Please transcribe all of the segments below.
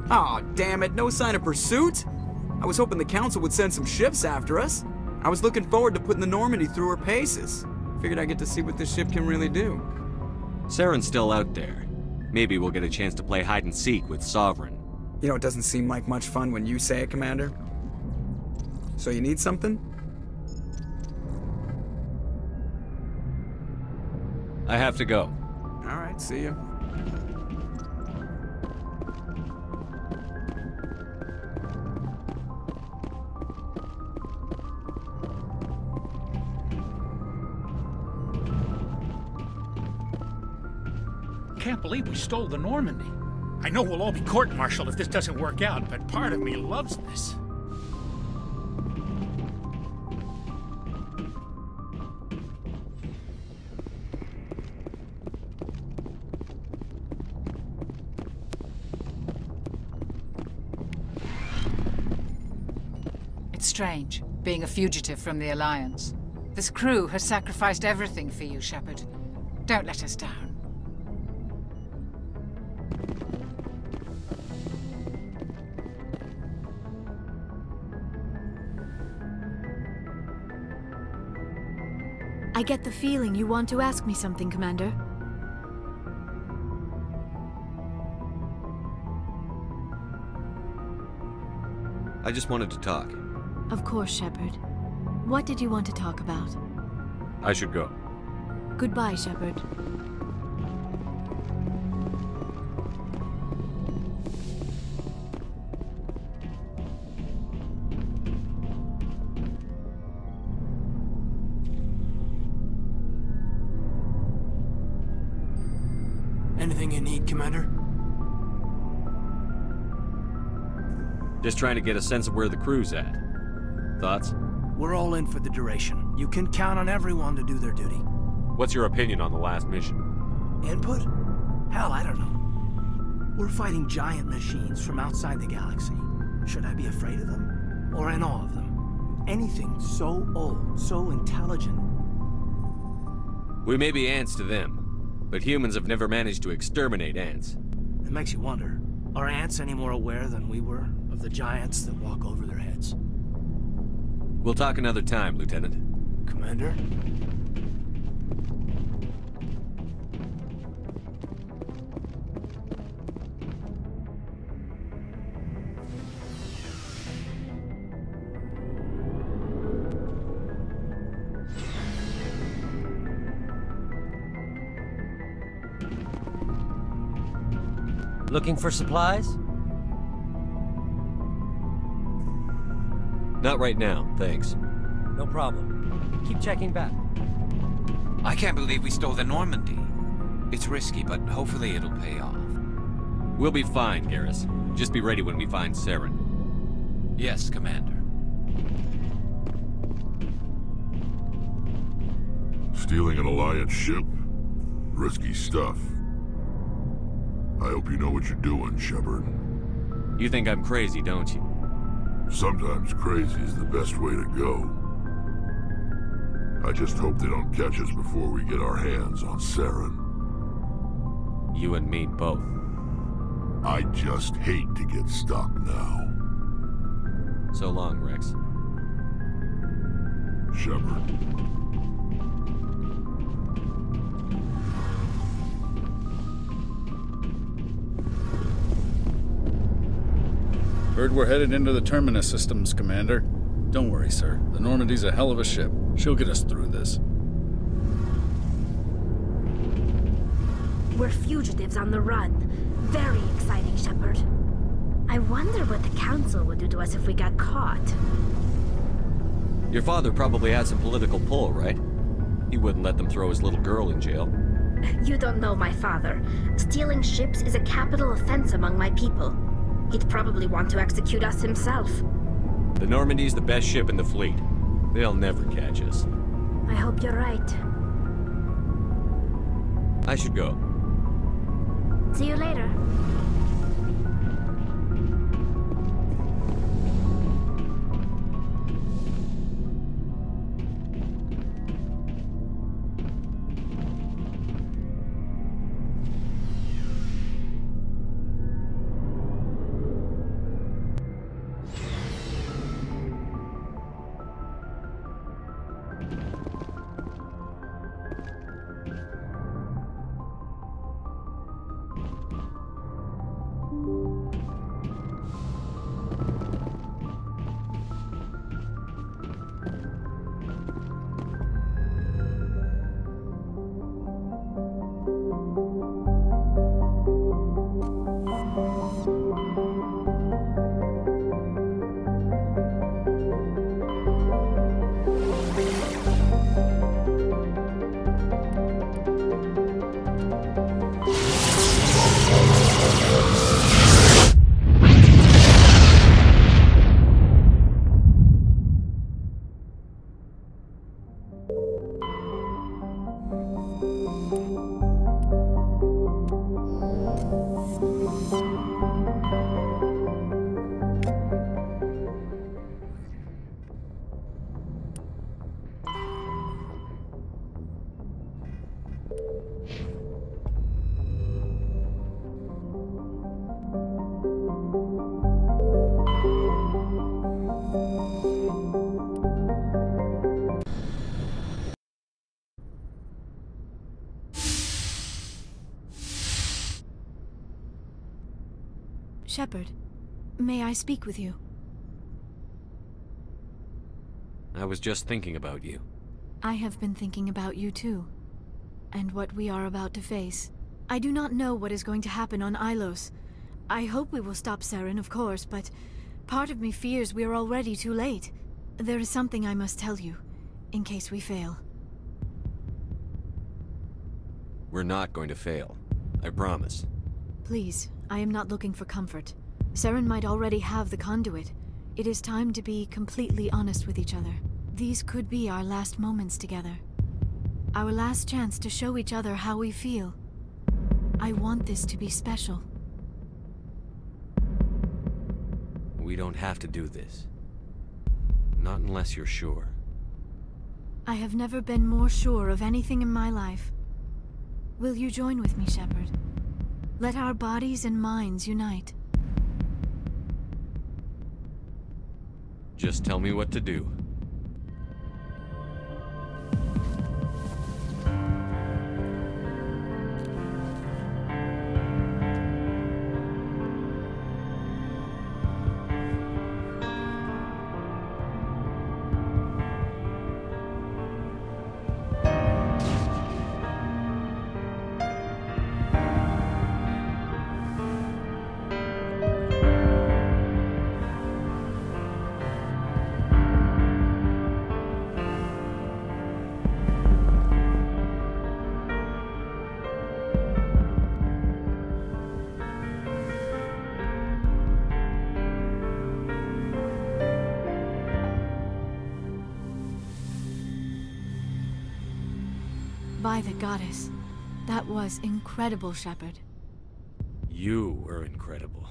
Aw, damn it, no sign of pursuit? I was hoping the council would send some ships after us. I was looking forward to putting the Normandy through her paces. Figured I'd get to see what this ship can really do. Saren's still out there. Maybe we'll get a chance to play hide and seek with Sovereign. You know, it doesn't seem like much fun when you say it, Commander. So you need something? I have to go. All right, see ya. Can't believe we stole the Normandy. I know we'll all be court-martialed if this doesn't work out, but part of me loves this. It's strange, being a fugitive from the Alliance. This crew has sacrificed everything for you, Shepard. Don't let us down. I get the feeling you want to ask me something, Commander. I just wanted to talk. Of course, Shepard. What did you want to talk about? I should go. Goodbye, Shepard. Anything you need, Commander? Just trying to get a sense of where the crew's at. Thoughts? We're all in for the duration. You can count on everyone to do their duty. What's your opinion on the last mission? Input? Hell, I don't know. We're fighting giant machines from outside the galaxy. Should I be afraid of them? Or in awe of them? Anything so old, so intelligent. We may be ants to them, but humans have never managed to exterminate ants. It makes you wonder, are ants any more aware than we were of the giants that walk over their heads? We'll talk another time, Lieutenant. Commander? Looking for supplies? Not right now, thanks. No problem. Keep checking back. I can't believe we stole the Normandy. It's risky, but hopefully it'll pay off. We'll be fine, Garrus. Just be ready when we find Saren. Yes, Commander. Stealing an Alliance ship? Risky stuff. I hope you know what you're doing, Shepard. You think I'm crazy, don't you? Sometimes crazy is the best way to go. I just hope they don't catch us before we get our hands on Saren. You and me both. I just hate to get stuck now. So long, Rex. Shepard. Heard we're headed into the Terminus systems, Commander. Don't worry, sir. The Normandy's a hell of a ship. She'll get us through this. We're fugitives on the run. Very exciting, Shepard. I wonder what the Council would do to us if we got caught. Your father probably had some political pull, right? He wouldn't let them throw his little girl in jail. You don't know my father. Stealing ships is a capital offense among my people. He'd probably want to execute us himself. The Normandy's the best ship in the fleet. They'll never catch us. I hope you're right. I should go. See you later. Shepard, may I speak with you? I was just thinking about you. I have been thinking about you too, and what we are about to face. I do not know what is going to happen on Ilos. I hope we will stop Saren, of course, but part of me fears we are already too late. There is something I must tell you, in case we fail. We're not going to fail. I promise. Please, I am not looking for comfort. Saren might already have the conduit. It is time to be completely honest with each other. These could be our last moments together. Our last chance to show each other how we feel. I want this to be special. We don't have to do this. Not unless you're sure. I have never been more sure of anything in my life. Will you join with me, Shepard? Let our bodies and minds unite. Just tell me what to do. By the goddess. That was incredible, Shepard. You were incredible.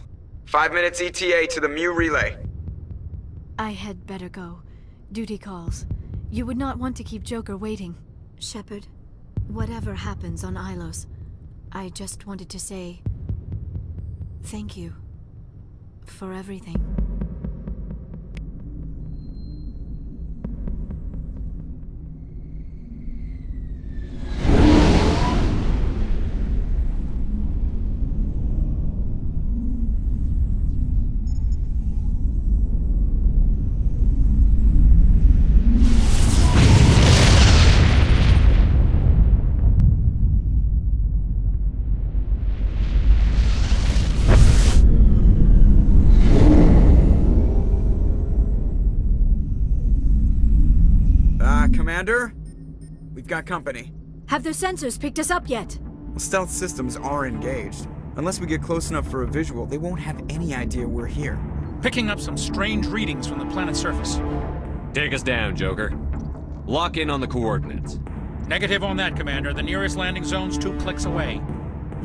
5 minutes ETA to the Mu relay. I had better go. Duty calls. You would not want to keep Joker waiting. Shepard, whatever happens on Ilos, I just wanted to say thank you for everything. Commander? We've got company. Have their sensors picked us up yet? Well, stealth systems are engaged. Unless we get close enough for a visual, they won't have any idea we're here. Picking up some strange readings from the planet's surface. Take us down, Joker. Lock in on the coordinates. Negative on that, Commander. The nearest landing zone's 2 clicks away.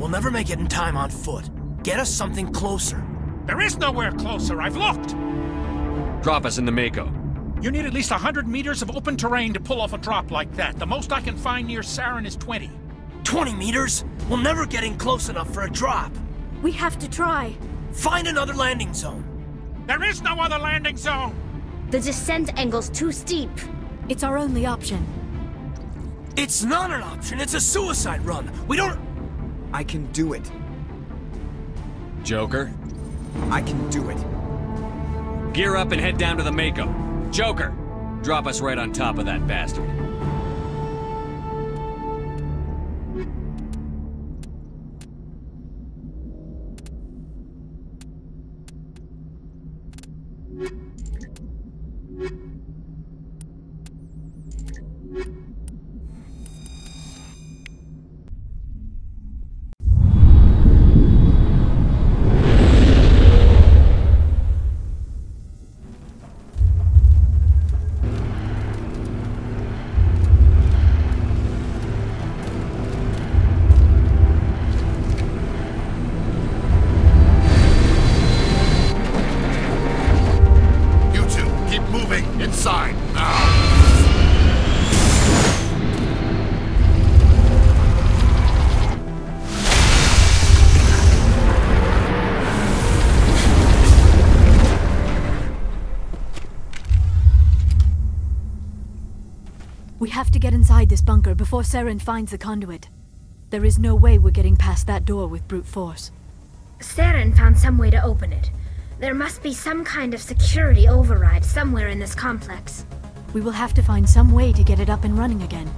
We'll never make it in time on foot. Get us something closer. There is nowhere closer, I've looked! Drop us in the Mako. You need at least 100 meters of open terrain to pull off a drop like that. The most I can find near Saren is 20. 20 meters? We'll never get in close enough for a drop. We have to try. Find another landing zone. There is no other landing zone! The descent angle's too steep. It's our only option. It's not an option, it's a suicide run. We don't... I can do it. Joker, I can do it. gear up and head down to the Mako. Joker, drop us right on top of that bastard. We have to get inside this bunker before Saren finds the conduit. There is no way we're getting past that door with brute force. Saren found some way to open it. There must be some kind of security override somewhere in this complex. We will have to find some way to get it up and running again.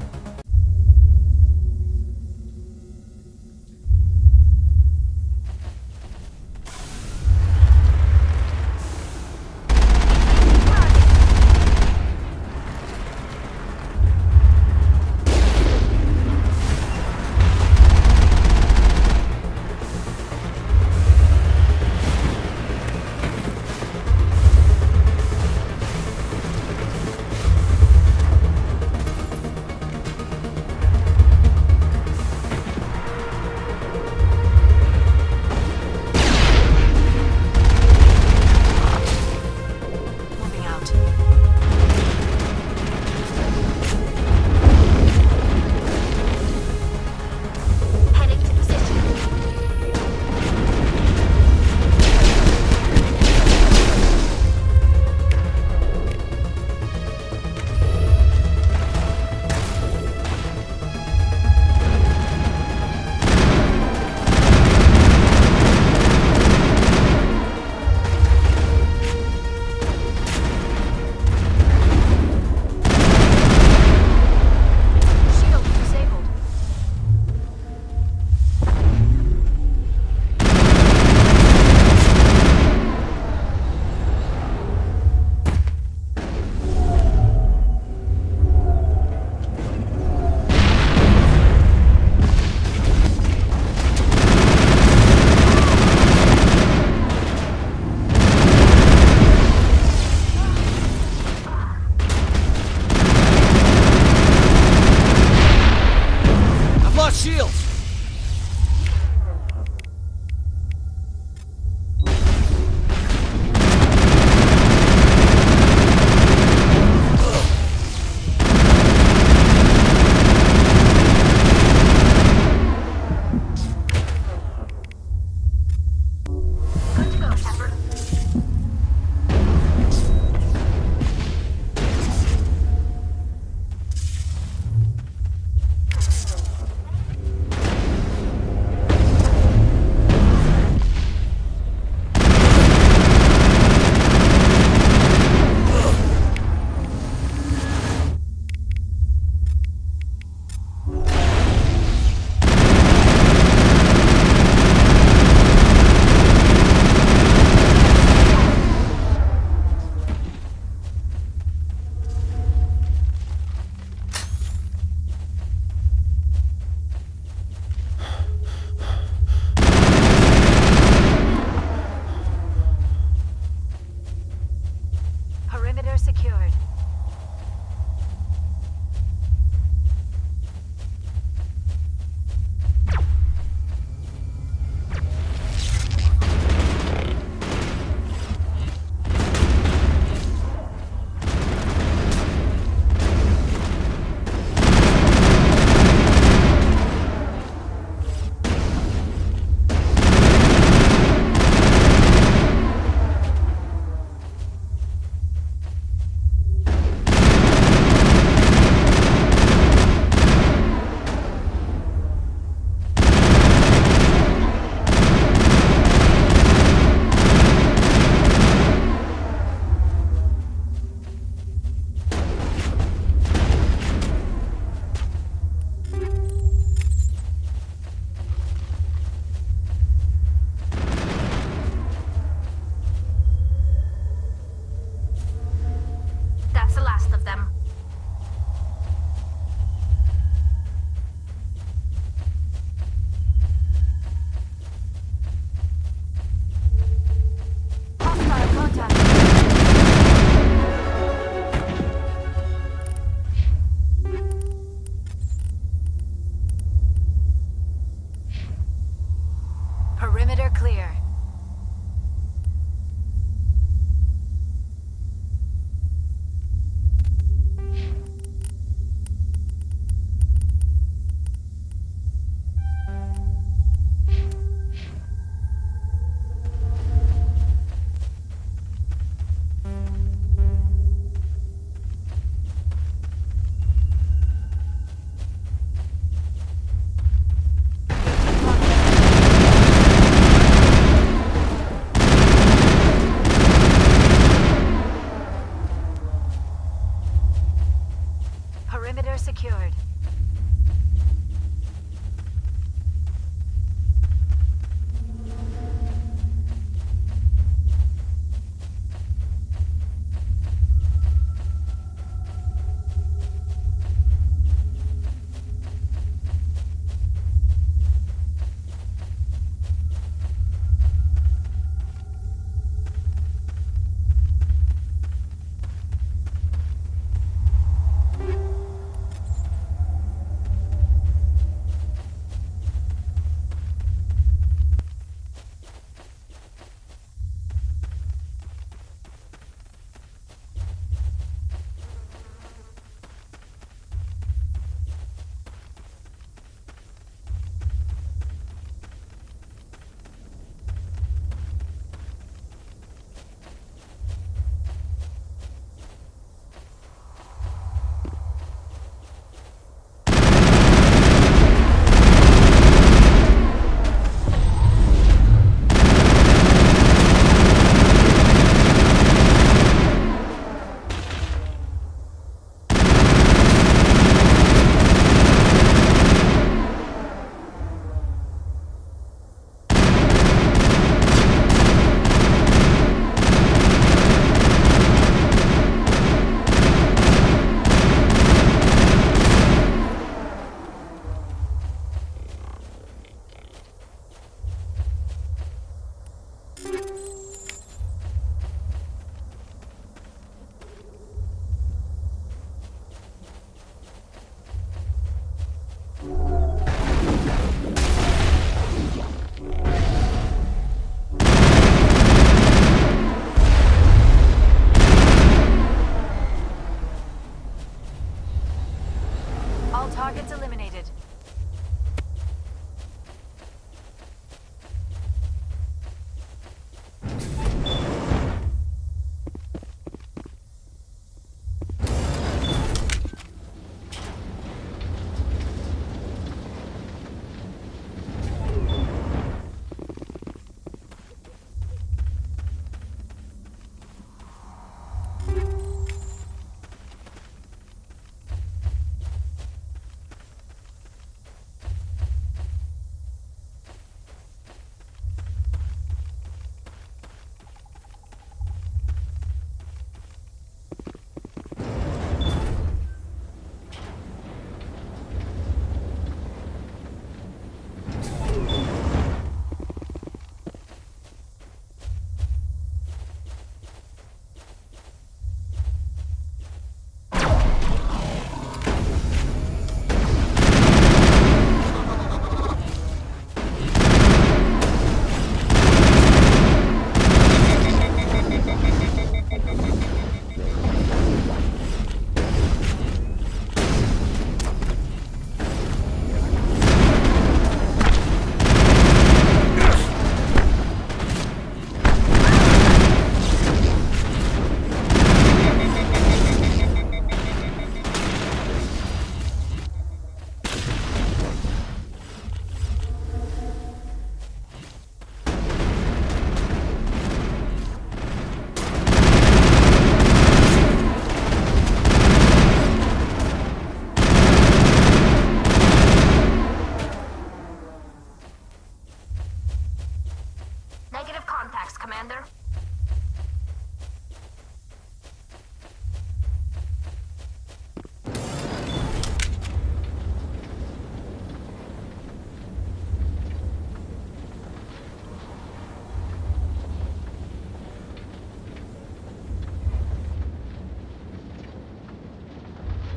Targets eliminated.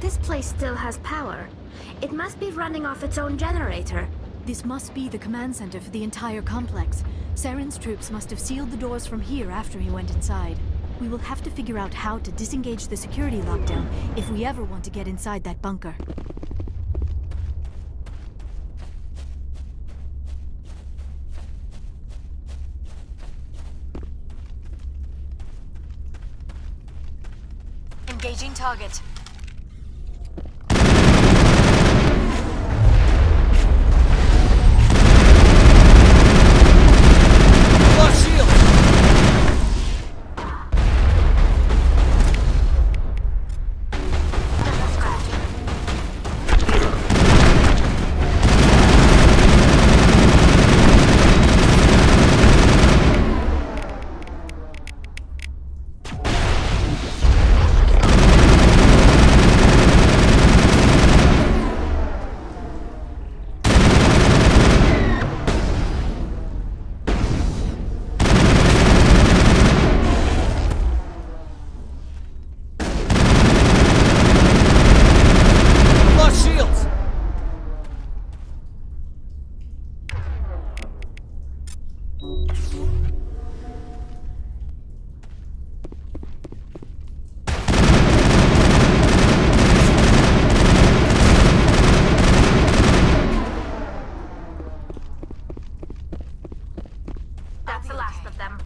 This place still has power. It must be running off its own generator. This must be the command center for the entire complex. Saren's troops must have sealed the doors from here after he went inside. We will have to figure out how to disengage the security lockdown if we ever want to get inside that bunker. Engaging target. That's the last of them.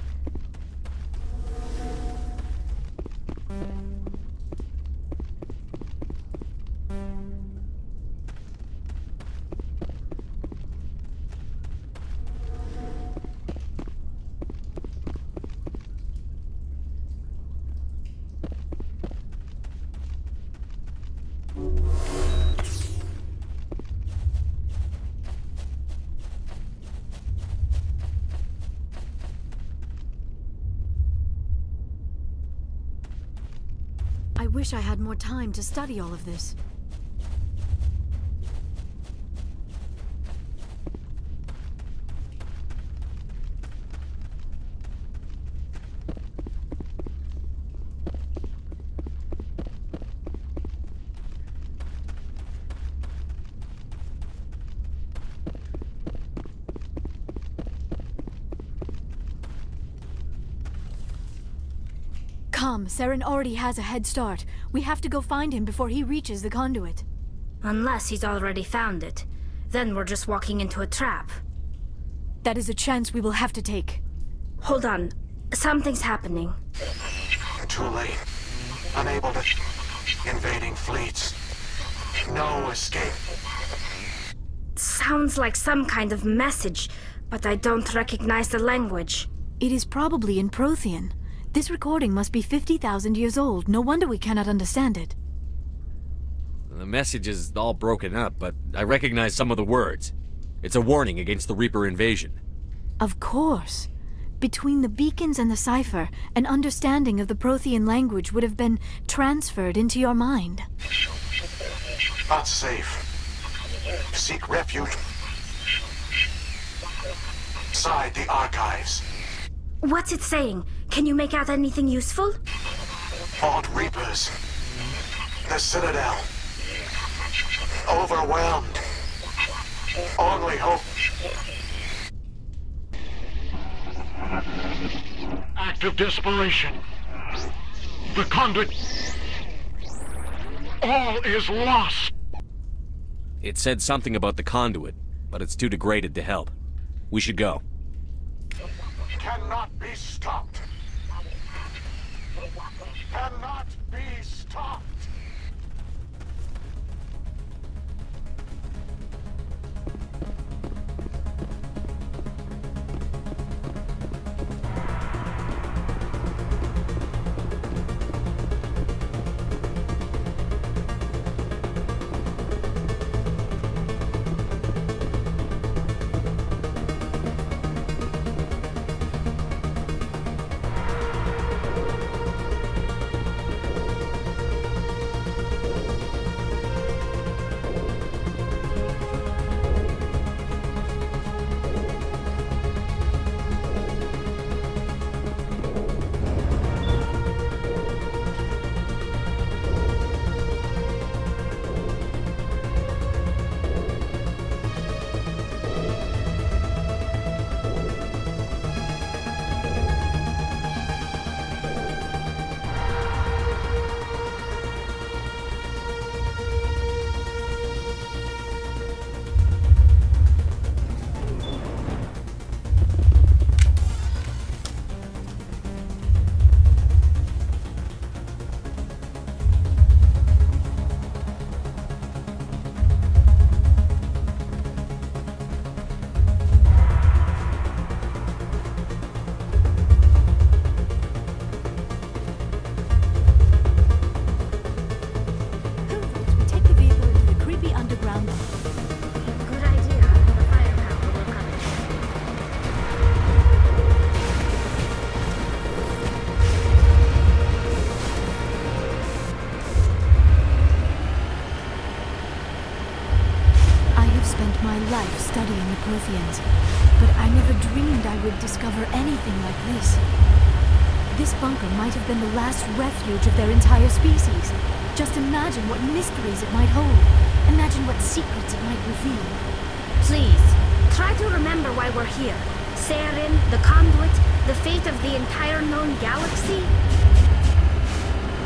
I wish I had more time to study all of this. Come, Saren already has a head start. We have to go find him before he reaches the conduit. Unless he's already found it. Then we're just walking into a trap. That is a chance we will have to take. Hold on. Something's happening. Too late. Unable to... Invading fleets. No escape. Sounds like some kind of message, but I don't recognize the language. It is probably in Prothean. This recording must be 50,000 years old. No wonder we cannot understand it. The message is all broken up, but I recognize some of the words. It's a warning against the Reaper invasion. Of course. Between the beacons and the cipher, an understanding of the Prothean language would have been transferred into your mind. Not safe. Seek refuge inside the archives. What's it saying? Can you make out anything useful? Fought Reapers. The Citadel. Overwhelmed. Only hope. Act of desperation. The conduit. All is lost. It said something about the conduit, but it's too degraded to help. We should go. Cannot be stopped. Cannot be stopped. life studying the Protheans, but I never dreamed I would discover anything like this. This bunker might have been the last refuge of their entire species. Just imagine what mysteries it might hold. Imagine what secrets it might reveal. Please, try to remember why we're here. Saren, the conduit, the fate of the entire known galaxy.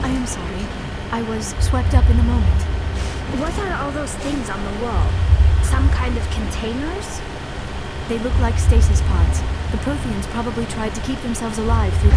I am sorry. I was swept up in the moment. What are all those things on the wall? Some kind of containers? They look like stasis pods. The Protheans probably tried to keep themselves alive through...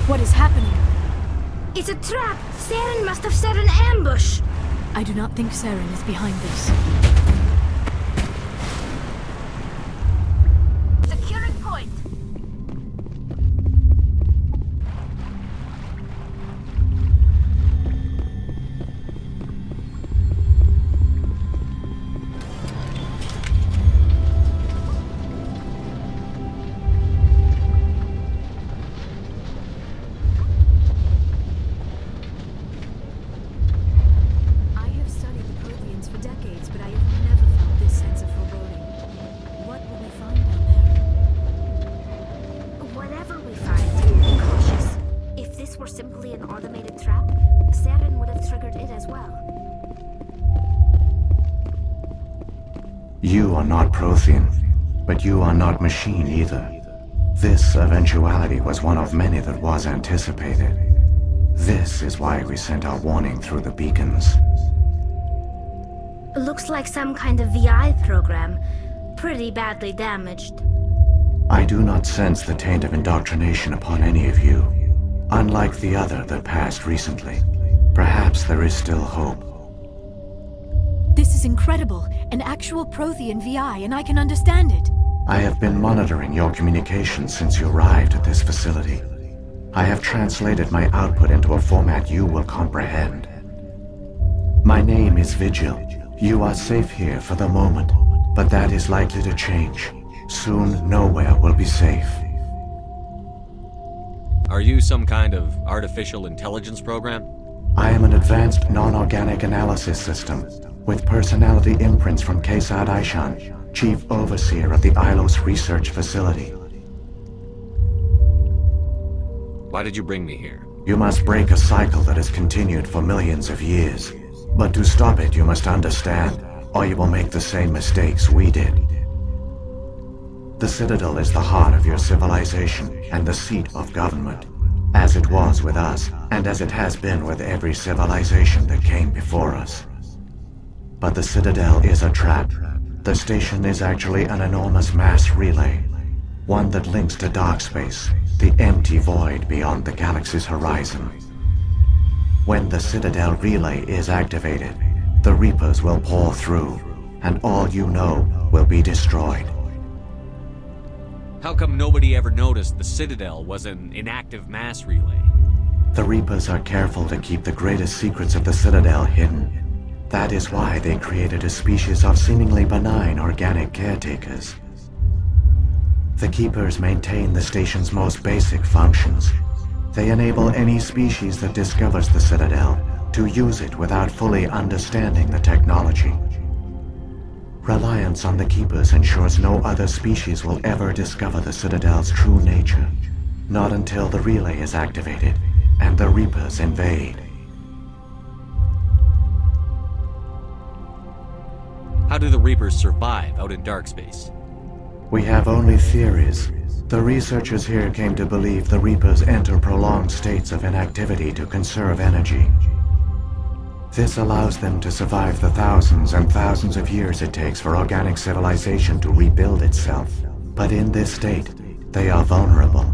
What is happening? It's a trap! Saren must have set an ambush! I do not think Saren is behind this. Securing point! Prothean, but you are not machine either. This eventuality was one of many that was anticipated. This is why we sent our warning through the beacons. Looks like some kind of VI program. Pretty badly damaged. I do not sense the taint of indoctrination upon any of you, unlike the other that passed recently. Perhaps there is still hope. This is incredible. An actual Prothean VI, and I can understand it. I have been monitoring your communications since you arrived at this facility. I have translated my output into a format you will comprehend. My name is Vigil. You are safe here for the moment, but that is likely to change. Soon, nowhere will be safe. Are you some kind of artificial intelligence program? I am an advanced non-organic analysis system, with personality imprints from Kesad Aishan, Chief Overseer of the Ilos Research Facility. Why did you bring me here? You must break a cycle that has continued for millions of years. But to stop it, you must understand, or you will make the same mistakes we did. The Citadel is the heart of your civilization and the seat of government, as it was with us, and as it has been with every civilization that came before us. But the Citadel is a trap. The station is actually an enormous mass relay, one that links to dark space, the empty void beyond the galaxy's horizon. When the Citadel relay is activated, the Reapers will pour through, and all you know will be destroyed. How come nobody ever noticed the Citadel was an inactive mass relay? The Reapers are careful to keep the greatest secrets of the Citadel hidden. That is why they created a species of seemingly benign organic caretakers. The Keepers maintain the station's most basic functions. They enable any species that discovers the Citadel to use it without fully understanding the technology. Reliance on the Keepers ensures no other species will ever discover the Citadel's true nature. Not until the relay is activated and the Reapers invade. How do the Reapers survive out in dark space? We have only theories. The researchers here came to believe the Reapers enter prolonged states of inactivity to conserve energy. This allows them to survive the thousands and thousands of years it takes for organic civilization to rebuild itself. But in this state, they are vulnerable.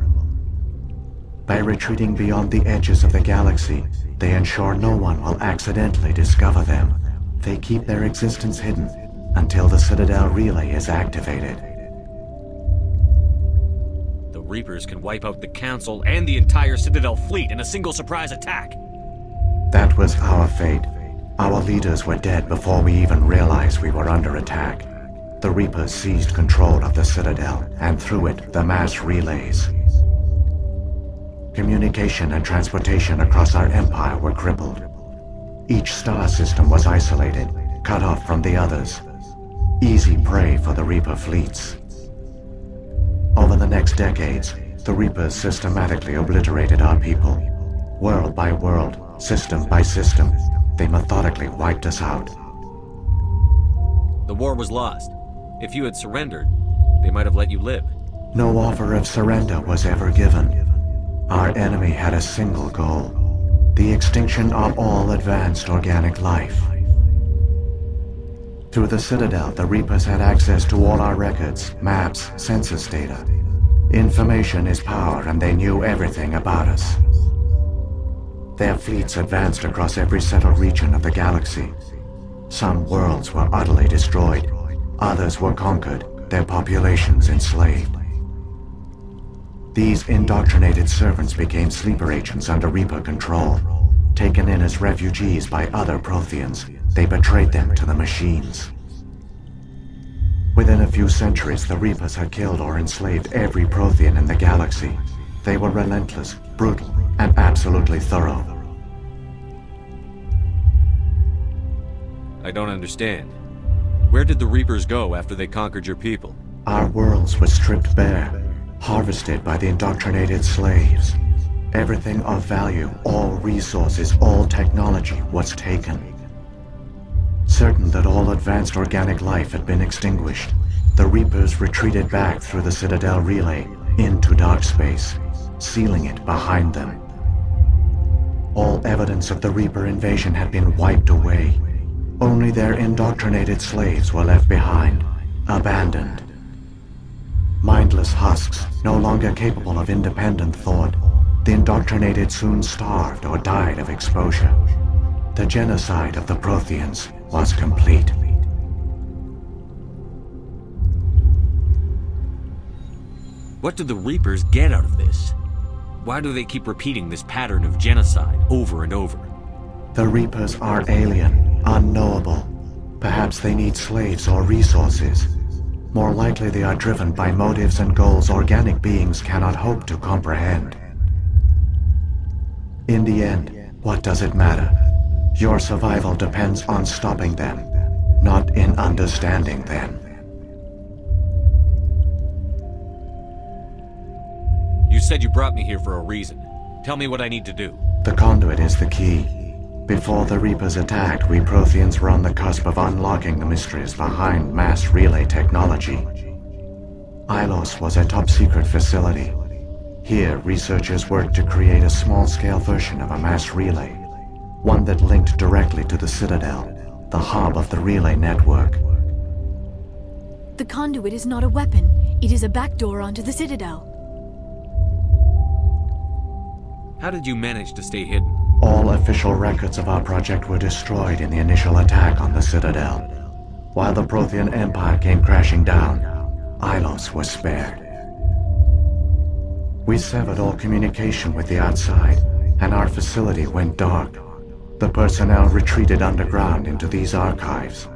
By retreating beyond the edges of the galaxy, they ensure no one will accidentally discover them. They keep their existence hidden until the Citadel relay is activated. The Reapers can wipe out the Council and the entire Citadel fleet in a single surprise attack. That was our fate. Our leaders were dead before we even realized we were under attack. The Reapers seized control of the Citadel, and through it, the mass relays. Communication and transportation across our empire were crippled. Each star system was isolated, cut off from the others. Easy prey for the Reaper fleets. Over the next decades, the Reapers systematically obliterated our people. World by world, system by system, they methodically wiped us out. The war was lost. If you had surrendered, they might have let you live. No offer of surrender was ever given. Our enemy had a single goal: the extinction of all advanced organic life. Through the Citadel, the Reapers had access to all our records, maps, census data. Information is power, and they knew everything about us. Their fleets advanced across every settled region of the galaxy. Some worlds were utterly destroyed, others were conquered, their populations enslaved. These indoctrinated servants became sleeper agents under Reaper control. Taken in as refugees by other Protheans, they betrayed them to the machines. Within a few centuries, the Reapers had killed or enslaved every Prothean in the galaxy. They were relentless, brutal, and absolutely thorough. I don't understand. Where did the Reapers go after they conquered your people? Our worlds were stripped bare, harvested by the indoctrinated slaves. Everything of value, all resources, all technology was taken. Certain that all advanced organic life had been extinguished, the Reapers retreated back through the Citadel relay into dark space, sealing it behind them. All evidence of the Reaper invasion had been wiped away. Only their indoctrinated slaves were left behind, abandoned. Mindless husks, no longer capable of independent thought, the indoctrinated soon starved or died of exposure. The genocide of the Protheans was complete. What do the Reapers get out of this? Why do they keep repeating this pattern of genocide over and over? The Reapers are alien, unknowable. Perhaps they need slaves or resources. More likely they are driven by motives and goals organic beings cannot hope to comprehend. In the end, what does it matter? Your survival depends on stopping them, not in understanding them. You said you brought me here for a reason. Tell me what I need to do. The conduit is the key. Before the Reapers attacked, we Protheans were on the cusp of unlocking the mysteries behind mass relay technology. Ilos was a top-secret facility. Here, researchers worked to create a small-scale version of a mass relay, one that linked directly to the Citadel, the hub of the relay network. The conduit is not a weapon. It is a backdoor onto the Citadel. How did you manage to stay hidden? All official records of our project were destroyed in the initial attack on the Citadel. While the Prothean Empire came crashing down, Ilos was spared. We severed all communication with the outside, and our facility went dark. The personnel retreated underground into these archives.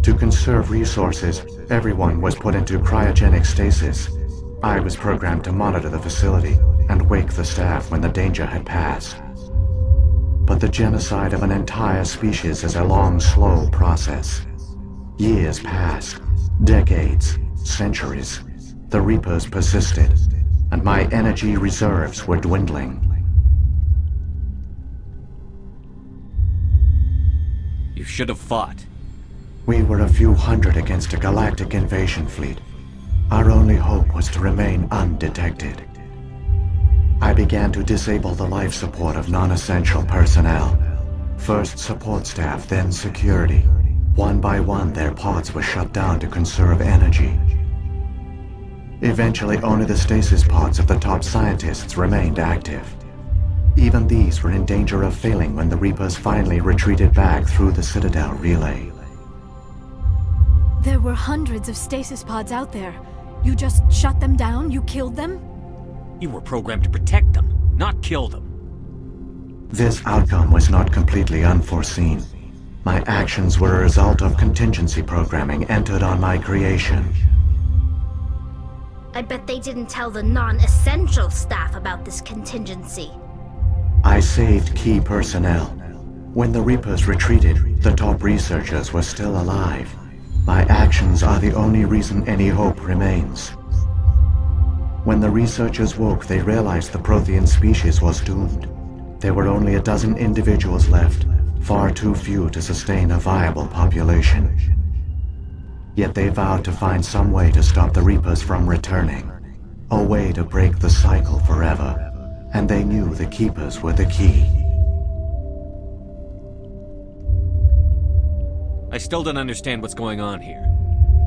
To conserve resources, everyone was put into cryogenic stasis. I was programmed to monitor the facility and wake the staff when the danger had passed. But the genocide of an entire species is a long, slow process. Years passed, decades, centuries. The Reapers persisted, and my energy reserves were dwindling. You should have fought. We were a few hundred against a galactic invasion fleet. Our only hope was to remain undetected. I began to disable the life support of non-essential personnel. First support staff, then security. One by one, their pods were shut down to conserve energy. Eventually, only the stasis pods of the top scientists remained active. Even these were in danger of failing when the Reapers finally retreated back through the Citadel relay. There were hundreds of stasis pods out there. You just shut them down? You killed them? You were programmed to protect them, not kill them. This outcome was not completely unforeseen. My actions were a result of contingency programming entered on my creation. I bet they didn't tell the non-essential staff about this contingency. I saved key personnel. When the Reapers retreated, the top researchers were still alive. My actions are the only reason any hope remains. When the researchers woke, they realized the Prothean species was doomed. There were only a dozen individuals left, far too few to sustain a viable population. Yet they vowed to find some way to stop the Reapers from returning, a way to break the cycle forever, and they knew the Keepers were the key. I still don't understand what's going on here.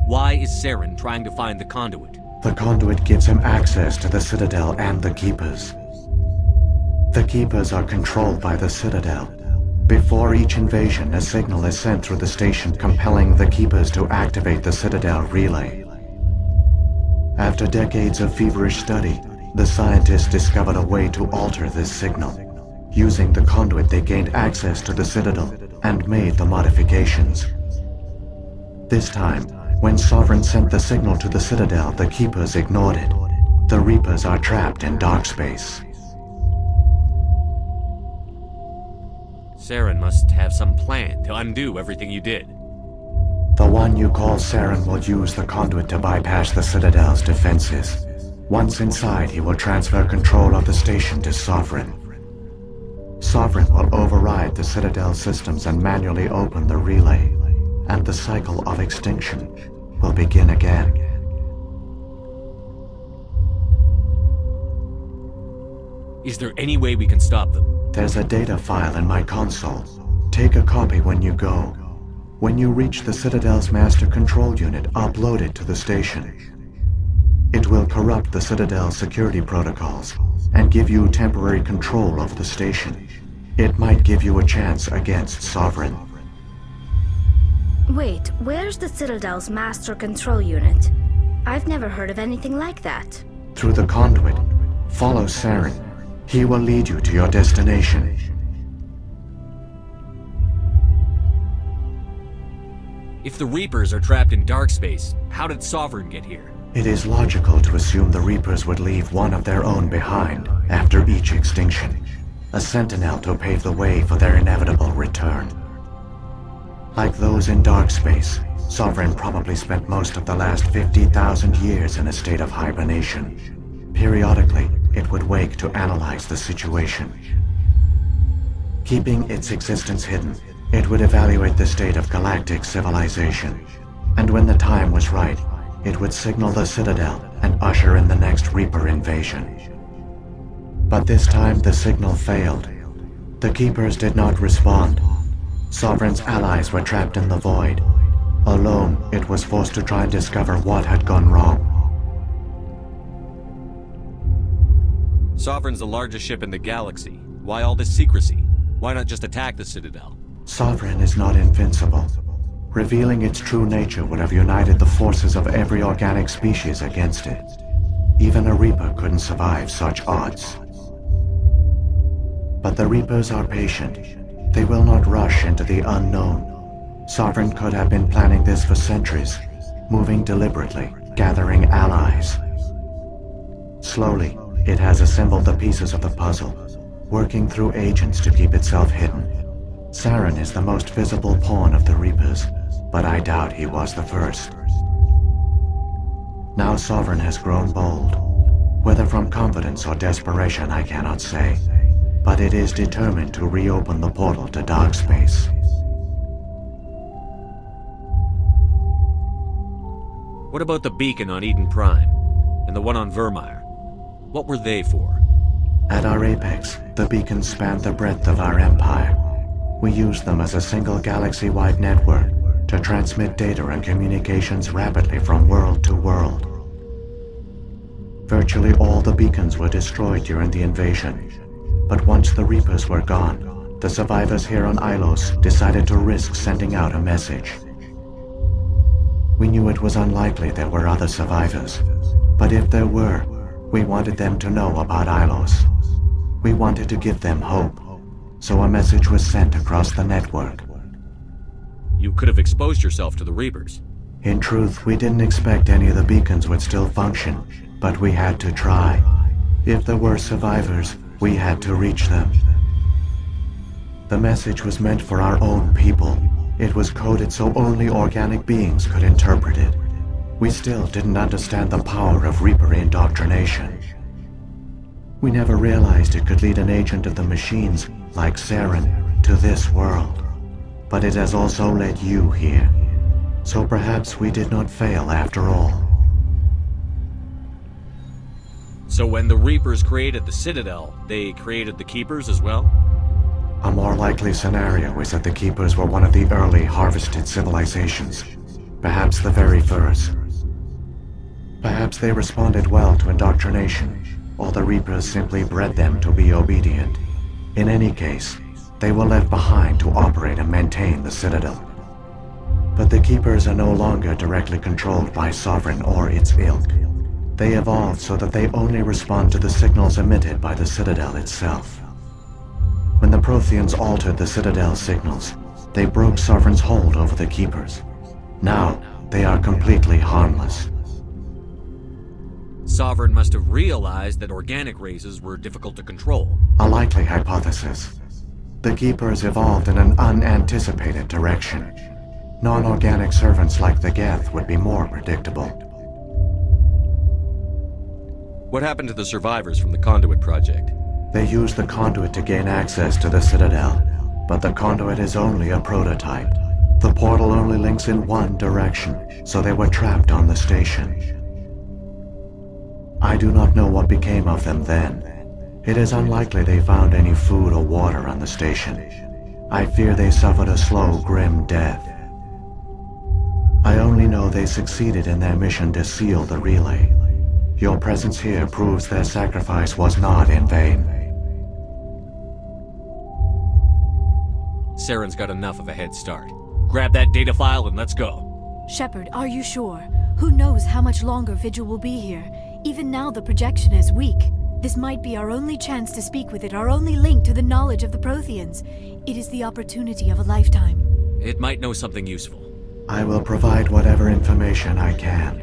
Why is Saren trying to find the conduit? The conduit gives him access to the Citadel and the Keepers. The Keepers are controlled by the Citadel. Before each invasion, a signal is sent through the station compelling the Keepers to activate the Citadel relay. After decades of feverish study, the scientists discovered a way to alter this signal. Using the conduit, they gained access to the Citadel and made the modifications. This time, when Sovereign sent the signal to the Citadel, the Keepers ignored it. The Reapers are trapped in dark space. Saren must have some plan to undo everything you did. The one you call Saren will use the conduit to bypass the Citadel's defenses. Once inside, he will transfer control of the station to Sovereign. Sovereign will override the Citadel systems and manually open the relay, and the cycle of extinction will begin again. Is there any way we can stop them? There's a data file in my console. Take a copy when you go. When you reach the Citadel's master control unit, upload it to the station. It will corrupt the Citadel's security protocols and give you temporary control of the station. It might give you a chance against Sovereign. Wait, where's the Citadel's master control unit? I've never heard of anything like that. Through the conduit, follow Saren. He will lead you to your destination. If the Reapers are trapped in dark space, how did Sovereign get here? It is logical to assume the Reapers would leave one of their own behind after each extinction. A sentinel to pave the way for their inevitable return. Like those in dark space, Sovereign probably spent most of the last 50,000 years in a state of hibernation. Periodically, it would wake to analyze the situation. Keeping its existence hidden, it would evaluate the state of galactic civilization. And when the time was right, it would signal the Citadel and usher in the next Reaper invasion. But this time the signal failed. The Keepers did not respond. Sovereign's allies were trapped in the void. Alone, it was forced to try and discover what had gone wrong. Sovereign's the largest ship in the galaxy. Why all this secrecy? Why not just attack the Citadel? Sovereign is not invincible. Revealing its true nature would have united the forces of every organic species against it. Even a Reaper couldn't survive such odds. But the Reapers are patient. They will not rush into the unknown. Sovereign could have been planning this for centuries, moving deliberately, gathering allies. Slowly, it has assembled the pieces of the puzzle, working through agents to keep itself hidden. Saren is the most visible pawn of the Reapers, but I doubt he was the first. Now Sovereign has grown bold. Whether from confidence or desperation, I cannot say. But it is determined to reopen the portal to dark space. What about the beacon on Eden Prime? And the one on Vermeer? What were they for? At our apex, the beacons spanned the breadth of our empire. We used them as a single galaxy-wide network to transmit data and communications rapidly from world to world. Virtually all the beacons were destroyed during the invasion. But once the Reapers were gone, the survivors here on Ilos decided to risk sending out a message. We knew it was unlikely there were other survivors, but if there were, we wanted them to know about Ilos. We wanted to give them hope, so a message was sent across the network. You could have exposed yourself to the Reapers. In truth, we didn't expect any of the beacons would still function, but we had to try. If there were survivors, we had to reach them. The message was meant for our own people. It was coded so only organic beings could interpret it. We still didn't understand the power of Reaper indoctrination. We never realized it could lead an agent of the machines, like Saren, to this world. But it has also led you here. So perhaps we did not fail after all. So when the Reapers created the Citadel, they created the Keepers as well? A more likely scenario is that the Keepers were one of the early harvested civilizations. Perhaps the very first. Perhaps they responded well to indoctrination, or the Reapers simply bred them to be obedient. In any case, they were left behind to operate and maintain the Citadel. But the Keepers are no longer directly controlled by Sovereign or its ilk. They evolved so that they only respond to the signals emitted by the Citadel itself. When the Protheans altered the Citadel's signals, they broke Sovereign's hold over the Keepers. Now, they are completely harmless. Sovereign must have realized that organic races were difficult to control. A likely hypothesis. The Keepers evolved in an unanticipated direction. Non-organic servants like the Geth would be more predictable. What happened to the survivors from the Conduit project? They used the Conduit to gain access to the Citadel, but the Conduit is only a prototype. The portal only links in one direction, so they were trapped on the station. I do not know what became of them then. It is unlikely they found any food or water on the station. I fear they suffered a slow, grim death. I only know they succeeded in their mission to seal the relay. Your presence here proves their sacrifice was not in vain. Saren's got enough of a head start. Grab that data file and let's go. Shepard, are you sure? Who knows how much longer Vigil will be here? Even now the projection is weak. This might be our only chance to speak with it, our only link to the knowledge of the Protheans. It is the opportunity of a lifetime. It might know something useful. I will provide whatever information I can.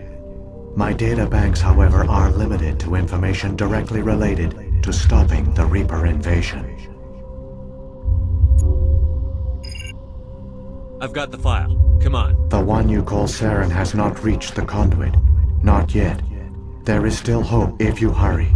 My data banks, however, are limited to information directly related to stopping the Reaper invasion. I've got the file. Come on. The one you call Saren has not reached the conduit. Not yet. There is still hope if you hurry.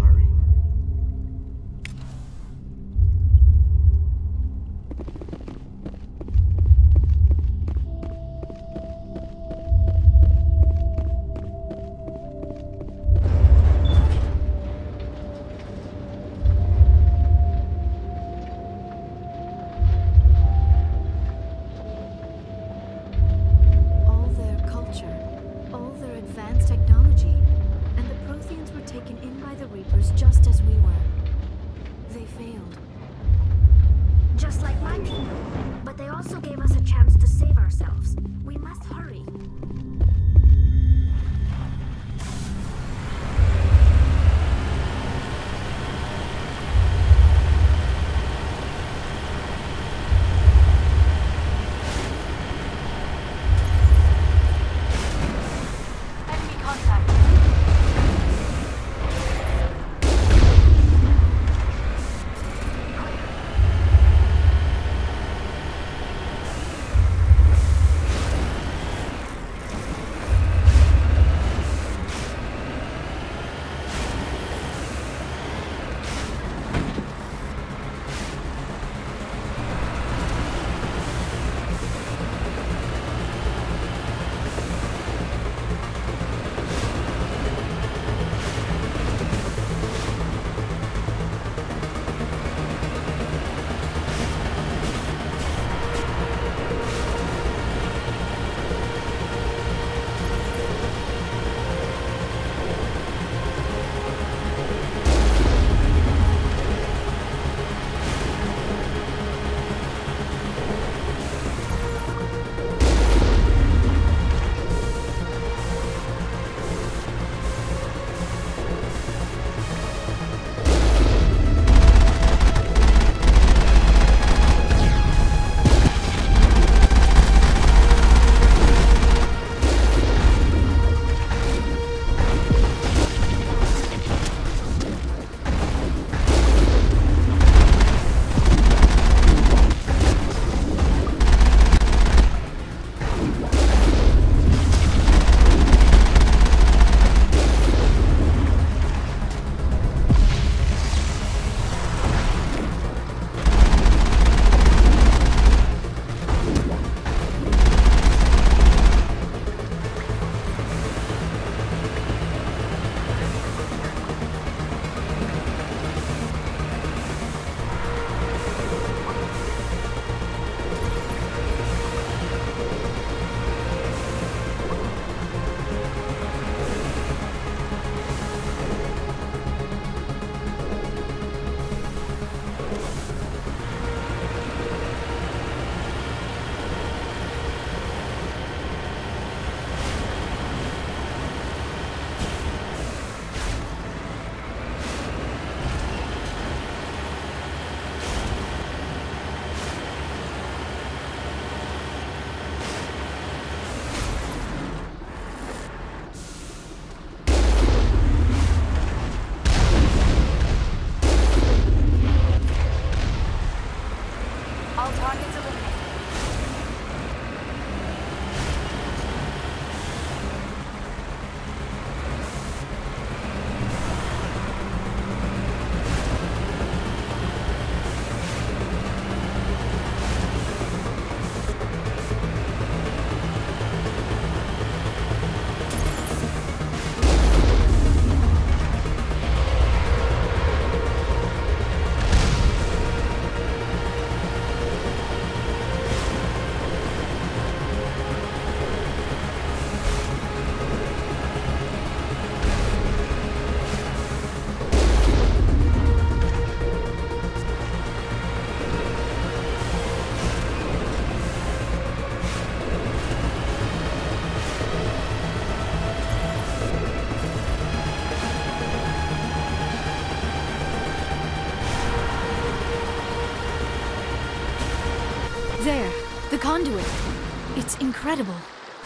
It's incredible.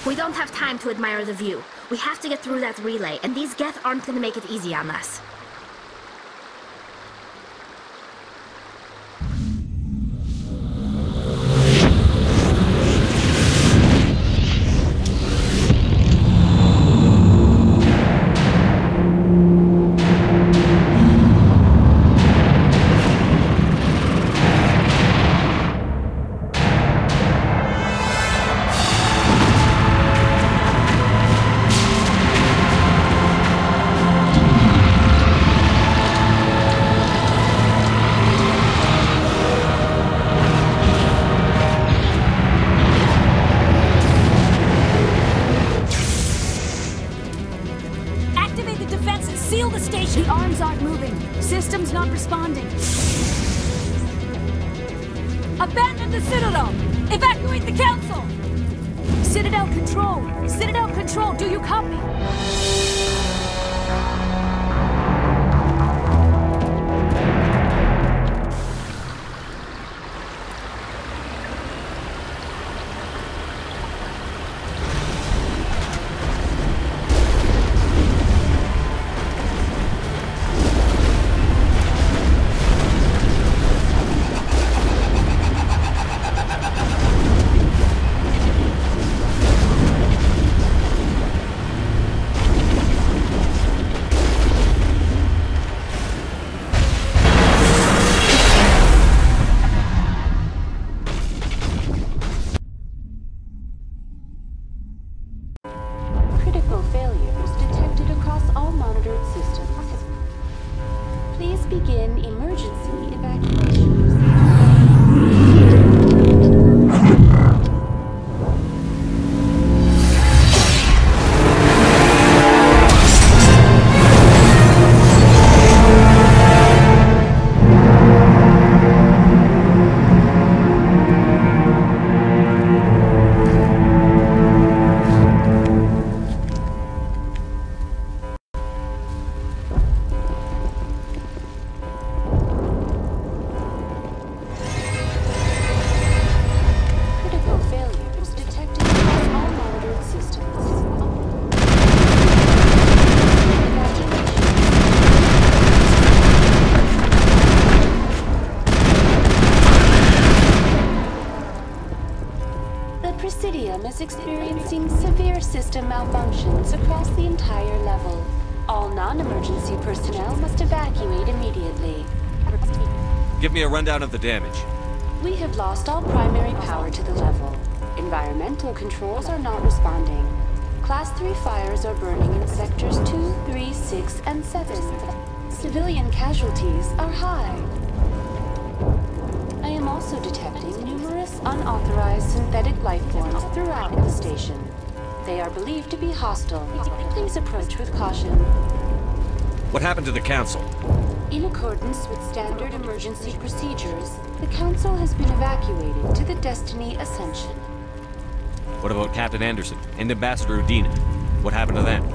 We don't have time to admire the view. We have to get through that relay, and these Geth aren't gonna make it easy on us. Abandon the Citadel! Evacuate the Council! Citadel Control! Citadel Control, do you copy? is experiencing severe system malfunctions across the entire level. All non-emergency personnel must evacuate immediately. Give me a rundown of the damage. We have lost all primary power to the level. Environmental controls are not responding. Class 3 fires are burning in sectors 2, 3, 6, and 7. Civilian casualties are high. I am also detecting numerous unauthorized synthetic life forms throughout the station. They are believed to be hostile. Please approach with caution. What happened to the Council? In accordance with standard emergency procedures, the Council has been evacuated to the Destiny Ascension. What about Captain Anderson and Ambassador Udina? What happened to them?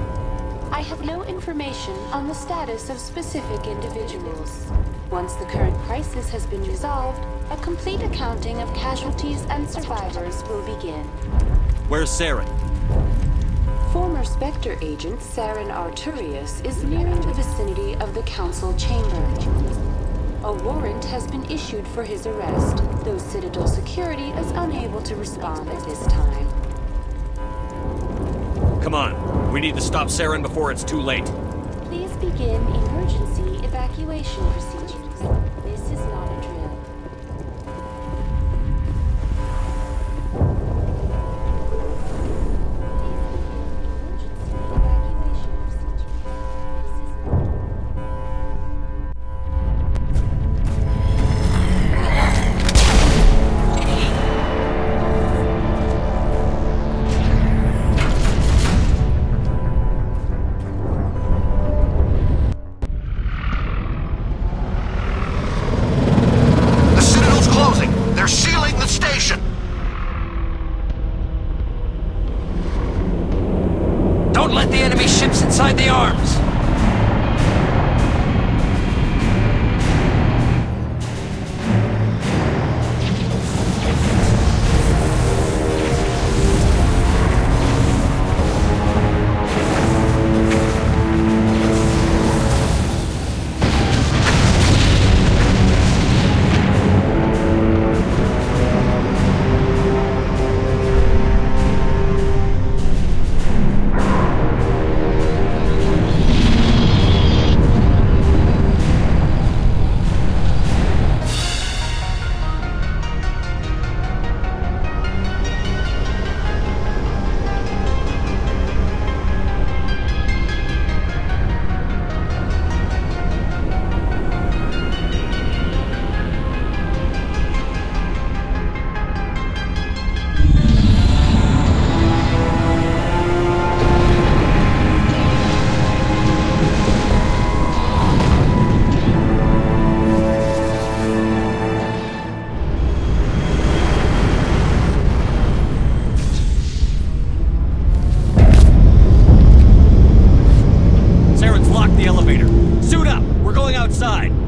I have no information on the status of specific individuals. Once the current crisis has been resolved, a complete accounting of casualties and survivors will begin. Where's Saren? Former Spectre agent Saren Arturius is nearing the vicinity of the Council chamber. A warrant has been issued for his arrest, though Citadel security is unable to respond at this time. Come on, we need to stop Saren before it's too late. Please begin emergency evacuation procedures. This is not a drill. inside.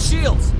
shields!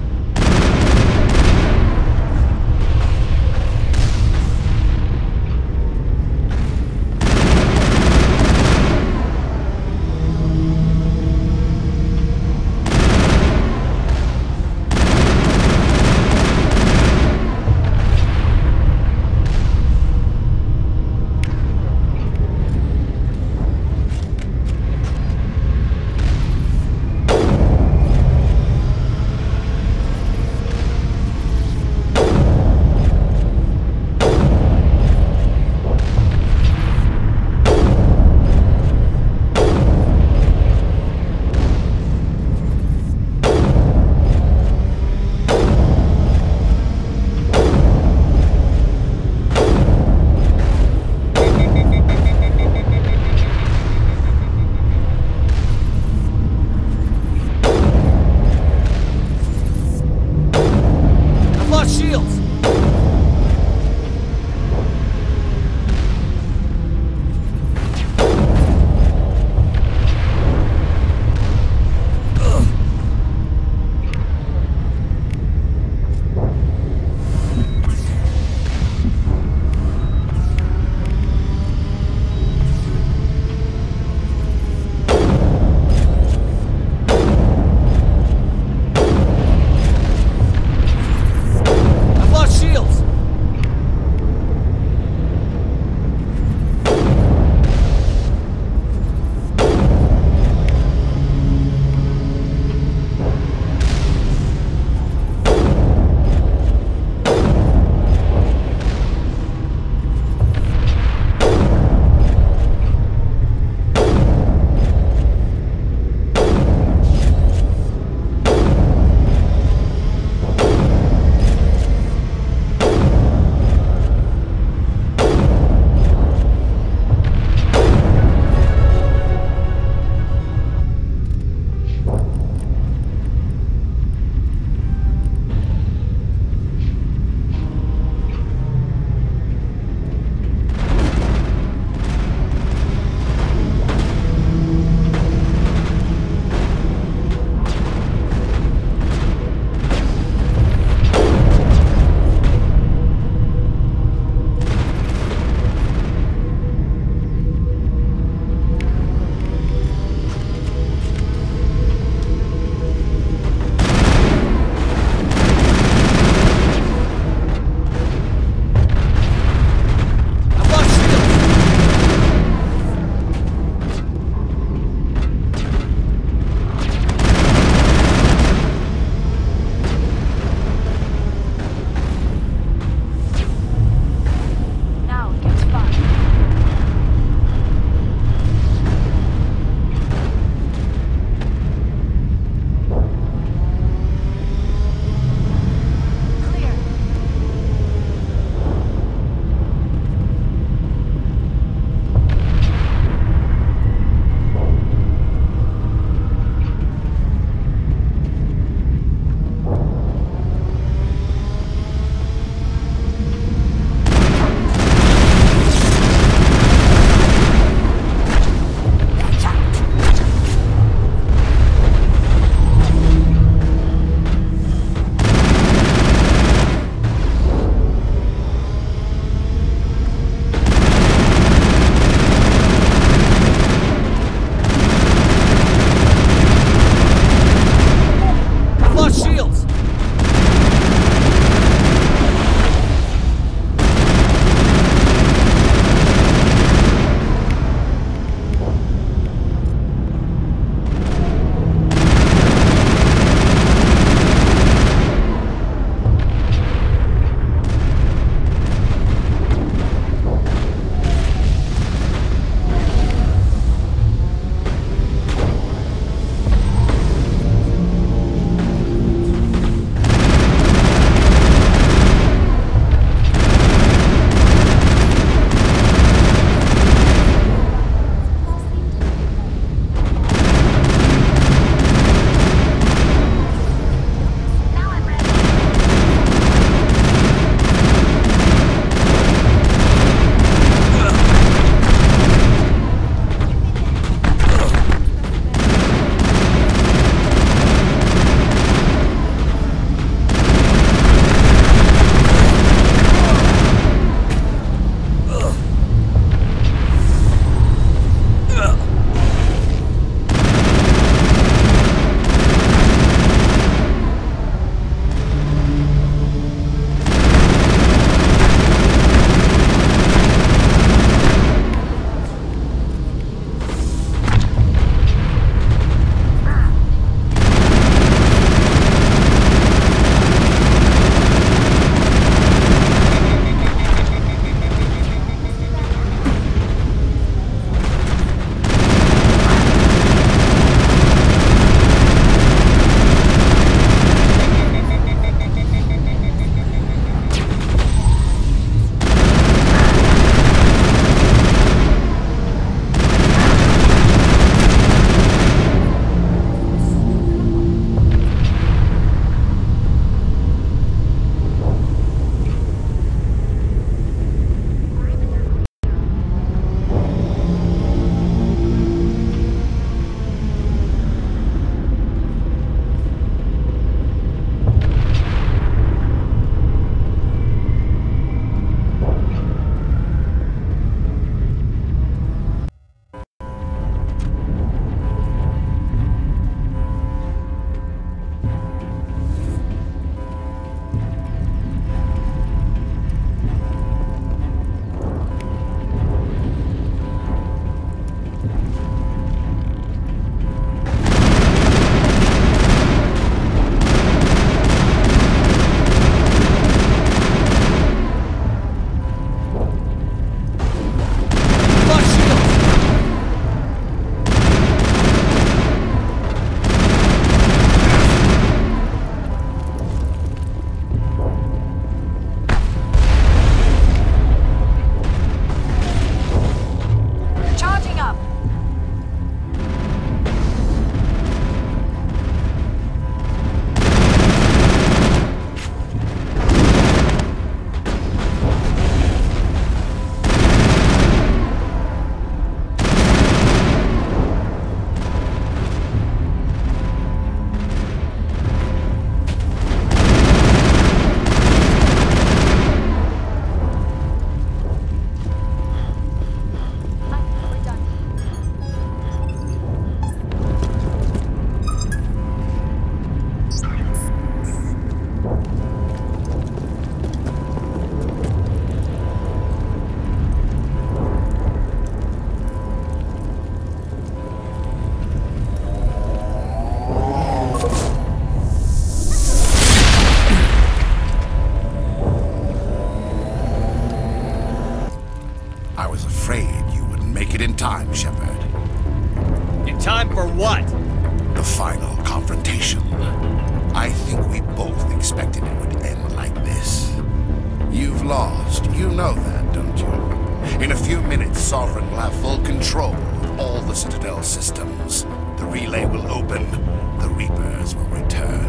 Citadel systems. The relay will open. The Reapers will return.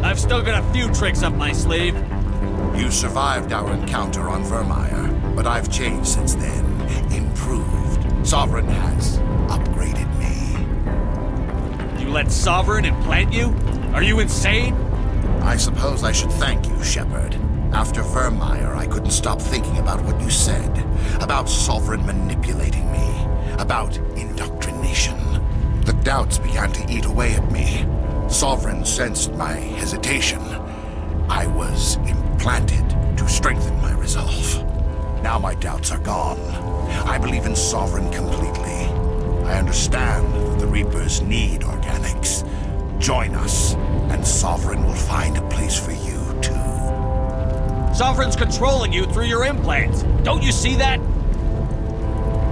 I've still got a few tricks up my sleeve. You survived our encounter on Vermeer, but I've changed since then. Improved. Sovereign has upgraded me. You let Sovereign implant you? Are you insane? I suppose I should thank you, Shepard. After Vermeer, I couldn't stop thinking about what you said. About Sovereign manipulating me. About indoctrination. The doubts began to eat away at me. Sovereign sensed my hesitation. I was implanted to strengthen my resolve. Now my doubts are gone. I believe in Sovereign completely. I understand that the Reapers need organics. Join us, and Sovereign will find a place for you, too. Sovereign's controlling you through your implants. Don't you see that?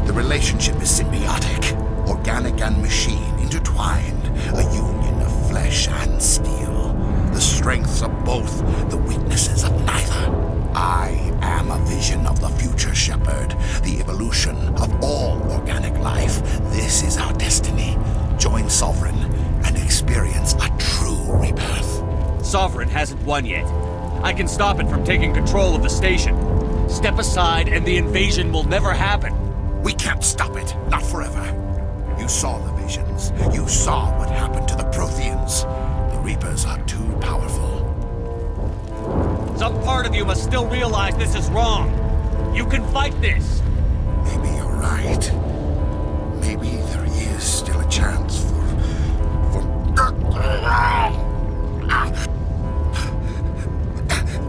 The relationship is symbiotic. Organic and machine intertwined. A union of flesh and steel. The strengths of both, the weaknesses of neither. I am a vision of the future, Shepard. The evolution of all organic life. This is our destiny. Join Sovereign and experience a true rebirth. Sovereign hasn't won yet. I can stop it from taking control of the station. Step aside and the invasion will never happen. We can't stop it. Not forever. You saw the visions. You saw what happened to the Protheans. The Reapers are too powerful. Some part of you must still realize this is wrong. You can fight this. Maybe you're right. Maybe there is still a chance for...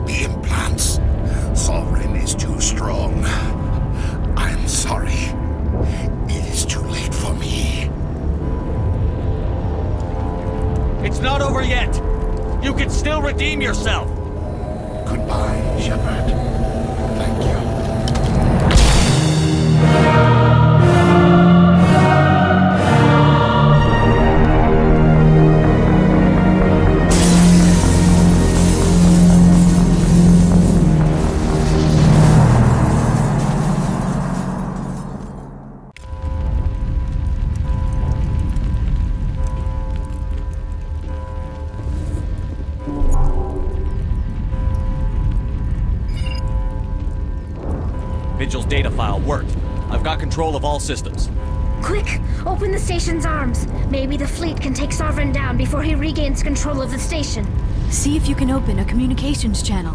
The implants. Sovereign is too strong. I'm sorry. It is too late for me. It's not over yet. You can still redeem yourself. Goodbye, Shepard. Thank you. Vigil's data file worked. I've got control of all systems. Quick! Open the station's arms. Maybe the fleet can take Sovereign down before he regains control of the station. See if you can open a communications channel.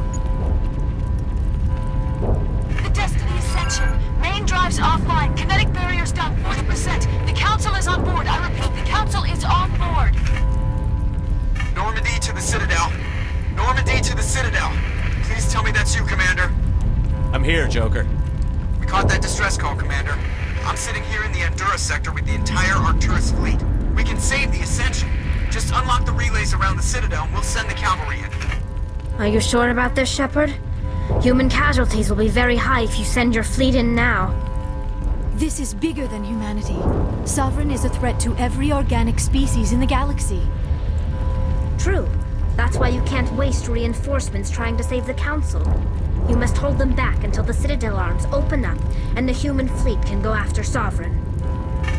The Destiny Ascension. Main drives offline. Kinetic barriers down 40%. The Council is on board. I repeat, the Council is on board. Normandy to the Citadel. Normandy to the Citadel. Please tell me that's you, Commander. I'm here, Joker. We caught that distress call, Commander. I'm sitting here in the Andurra sector with the entire Arcturus fleet. We can save the Ascension. Just unlock the relays around the Citadel and we'll send the cavalry in. Are you sure about this, Shepard? Human casualties will be very high if you send your fleet in now. This is bigger than humanity. Sovereign is a threat to every organic species in the galaxy. True. That's why you can't waste reinforcements trying to save the Council. You must hold them back until the Citadel arms open up and the human fleet can go after Sovereign.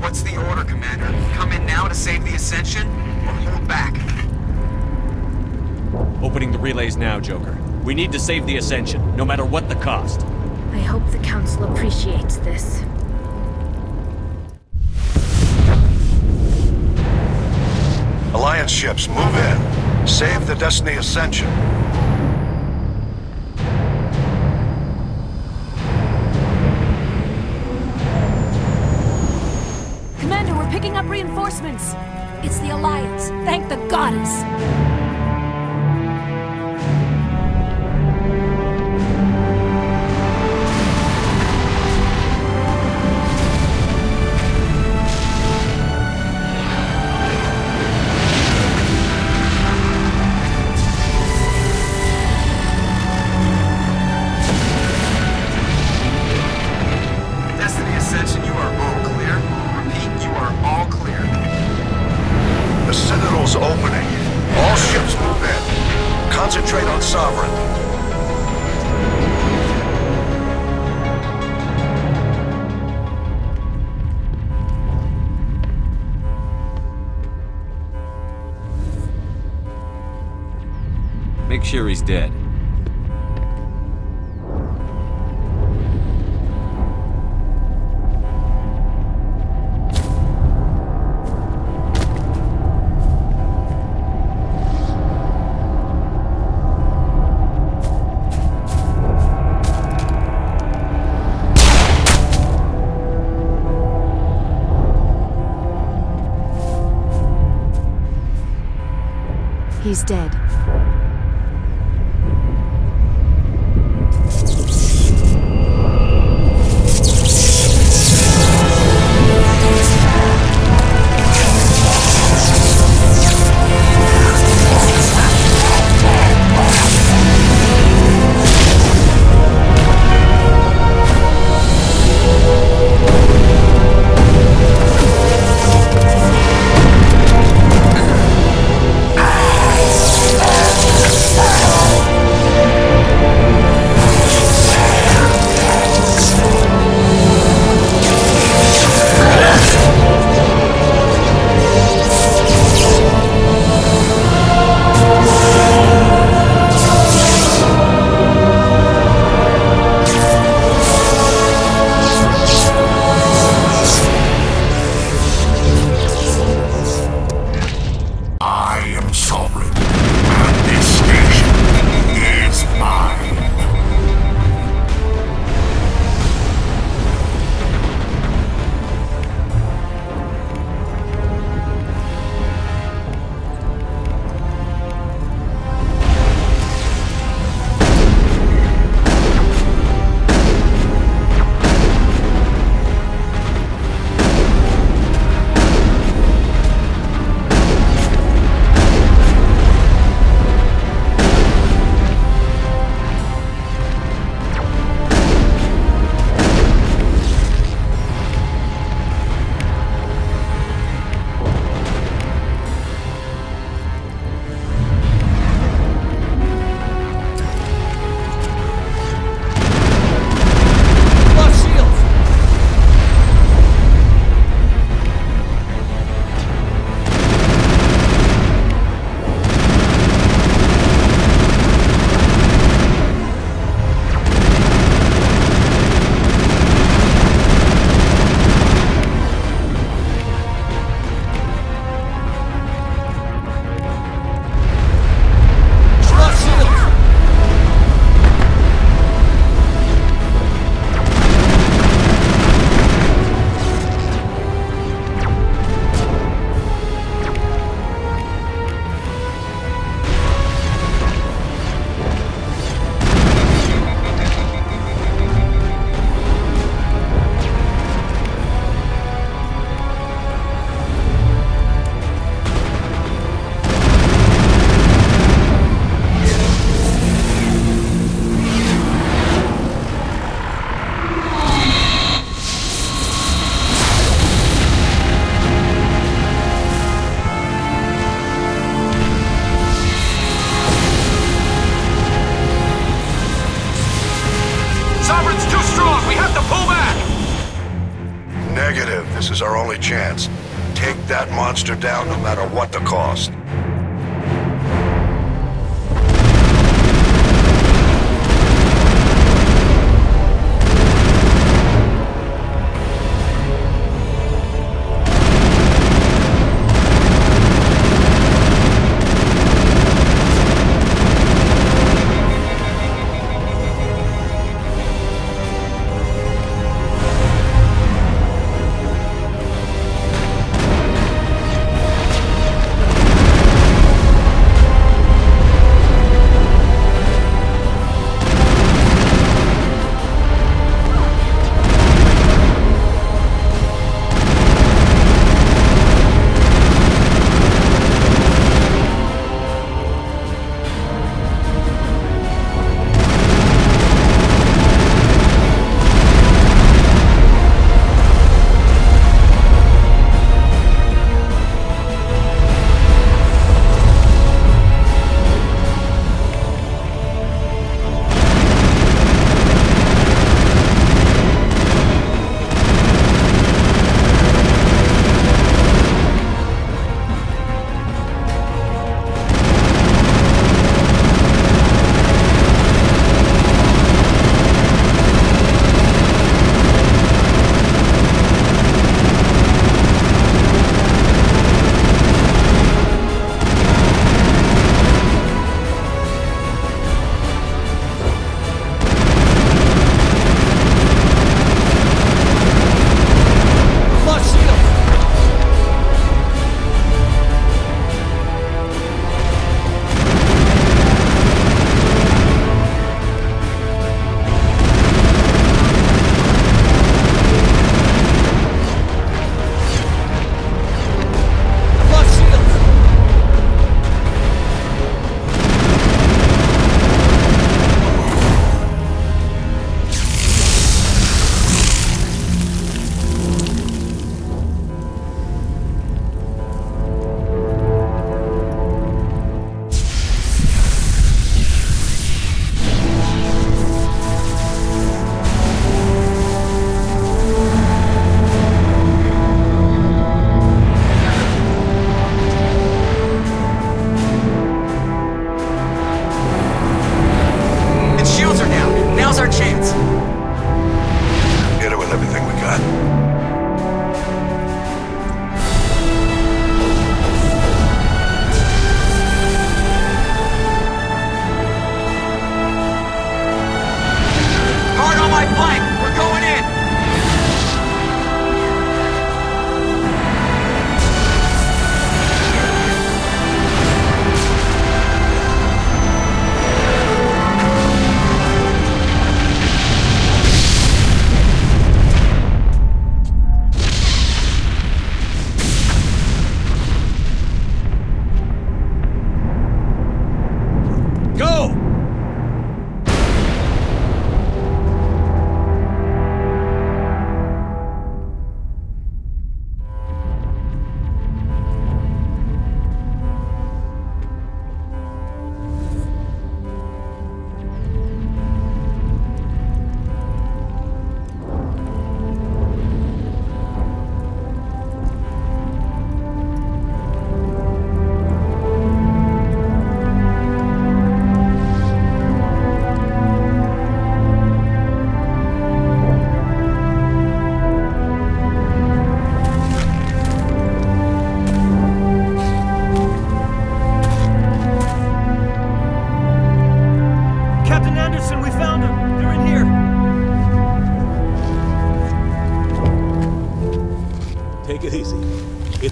What's the order, Commander? Come in now to save the Ascension, or hold back? Opening the relays now, Joker. We need to save the Ascension, no matter what the cost. I hope the Council appreciates this. Alliance ships, move in. Save the Destiny Ascension. Commander, we're picking up reinforcements. It's the Alliance. Thank the goddess. Destiny Ascension, you are all clear. Repeat, you are all clear. The Citadel's opening. All ships move in. Concentrate on Sovereign. Make sure he's dead. He's dead. This is our only chance. Take that monster down no matter what the cost.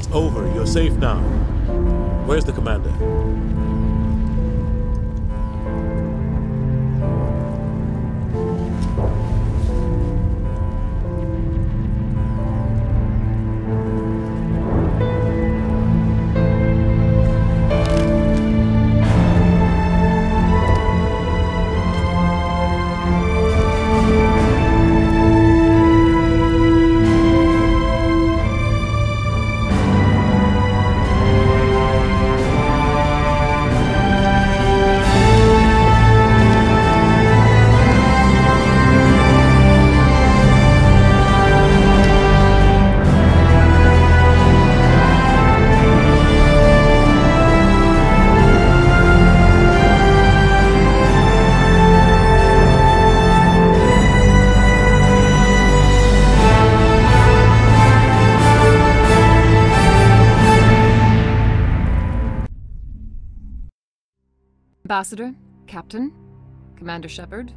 It's over. You're safe now. Where's the commander? Ambassador, Captain, Commander Shepard,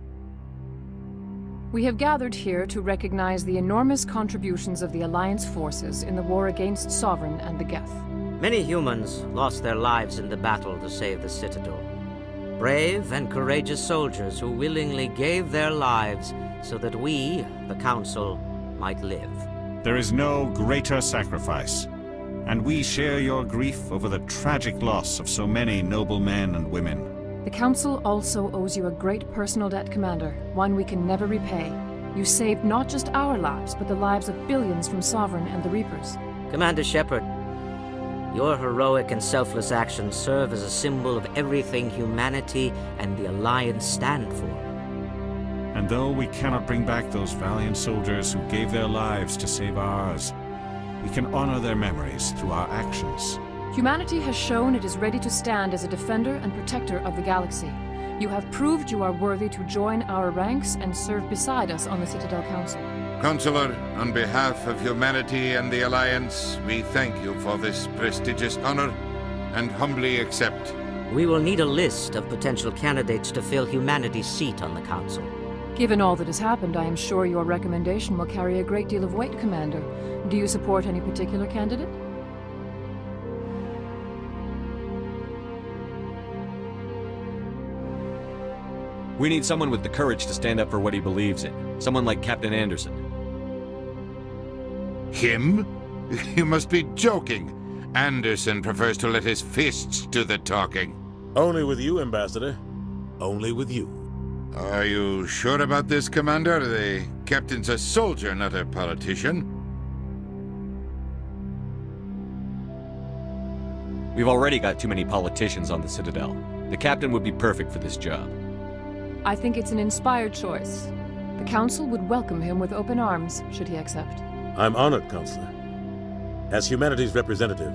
we have gathered here to recognize the enormous contributions of the Alliance forces in the war against Sovereign and the Geth. Many humans lost their lives in the battle to save the Citadel. Brave and courageous soldiers who willingly gave their lives so that we, the Council, might live. There is no greater sacrifice, and we share your grief over the tragic loss of so many noble men and women. The Council also owes you a great personal debt, Commander, one we can never repay. You saved not just our lives, but the lives of billions from Sovereign and the Reapers. Commander Shepard, your heroic and selfless actions serve as a symbol of everything humanity and the Alliance stand for. And though we cannot bring back those valiant soldiers who gave their lives to save ours, we can honor their memories through our actions. Humanity has shown it is ready to stand as a defender and protector of the galaxy. You have proved you are worthy to join our ranks and serve beside us on the Citadel Council. Counselor, on behalf of humanity and the Alliance, we thank you for this prestigious honor and humbly accept. We will need a list of potential candidates to fill humanity's seat on the Council. Given all that has happened, I am sure your recommendation will carry a great deal of weight, Commander. Do you support any particular candidate? We need someone with the courage to stand up for what he believes in. Someone like Captain Anderson. Him? You must be joking. Anderson prefers to let his fists do the talking. Only with you, Ambassador. Only with you. Are you sure about this, Commander? The captain's a soldier, not a politician. We've already got too many politicians on the Citadel. The captain would be perfect for this job. I think it's an inspired choice. The Council would welcome him with open arms, should he accept. I'm honored, Counselor. As humanity's representative,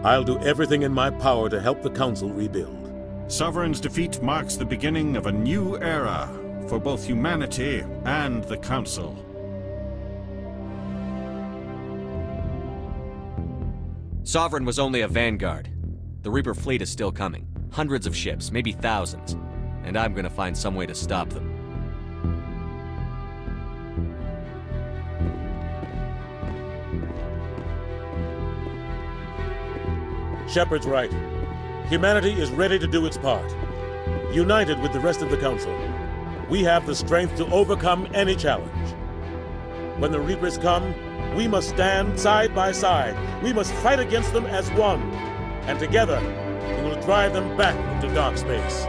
I'll do everything in my power to help the Council rebuild. Sovereign's defeat marks the beginning of a new era for both humanity and the Council. Sovereign was only a vanguard. The Reaper fleet is still coming. Hundreds of ships, maybe thousands. And I'm gonna find some way to stop them. Shepard's right. Humanity is ready to do its part. United with the rest of the Council, we have the strength to overcome any challenge. When the Reapers come, we must stand side by side. We must fight against them as one. And together, we will drive them back into dark space.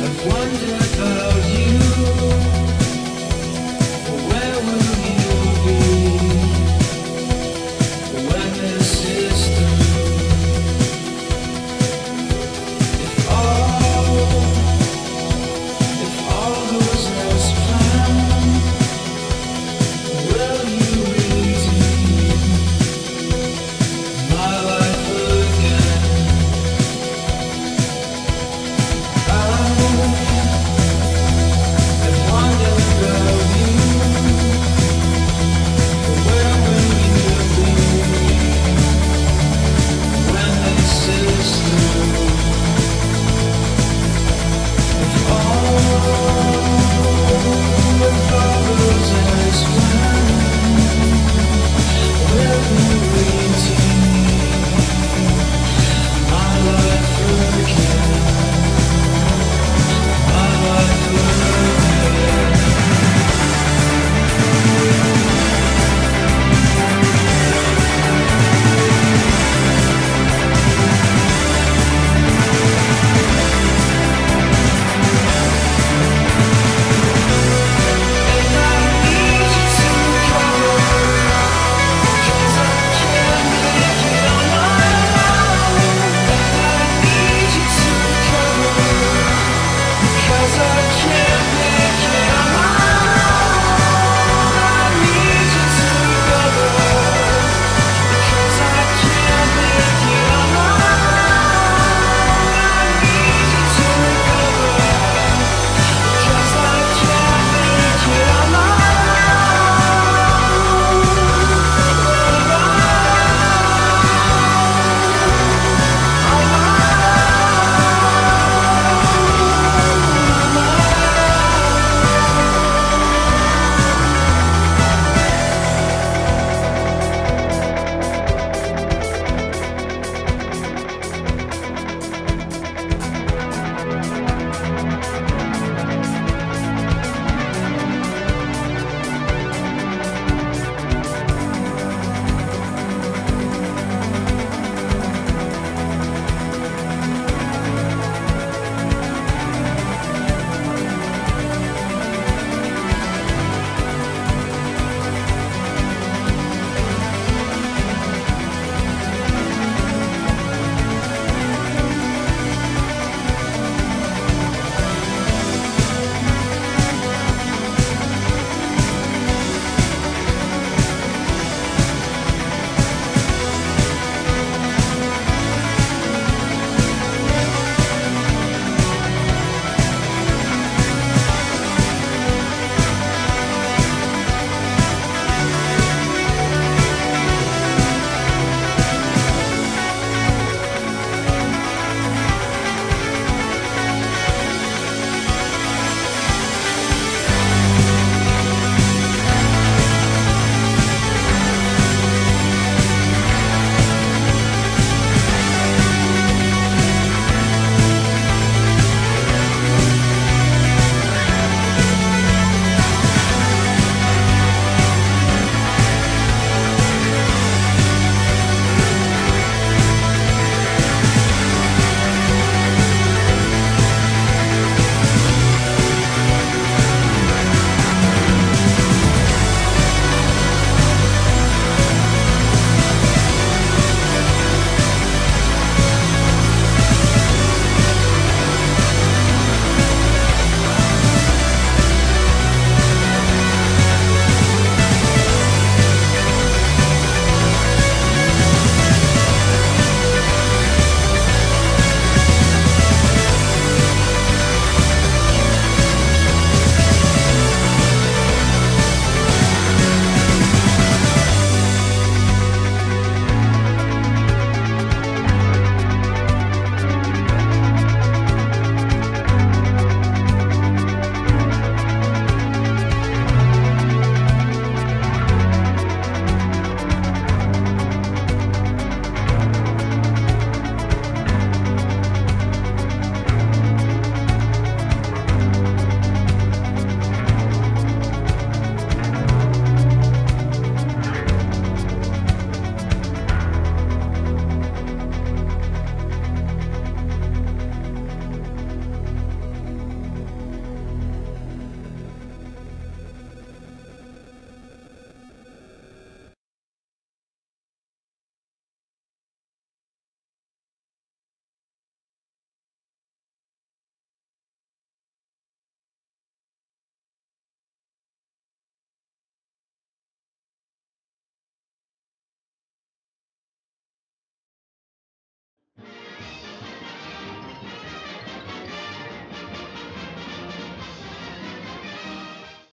I've wondered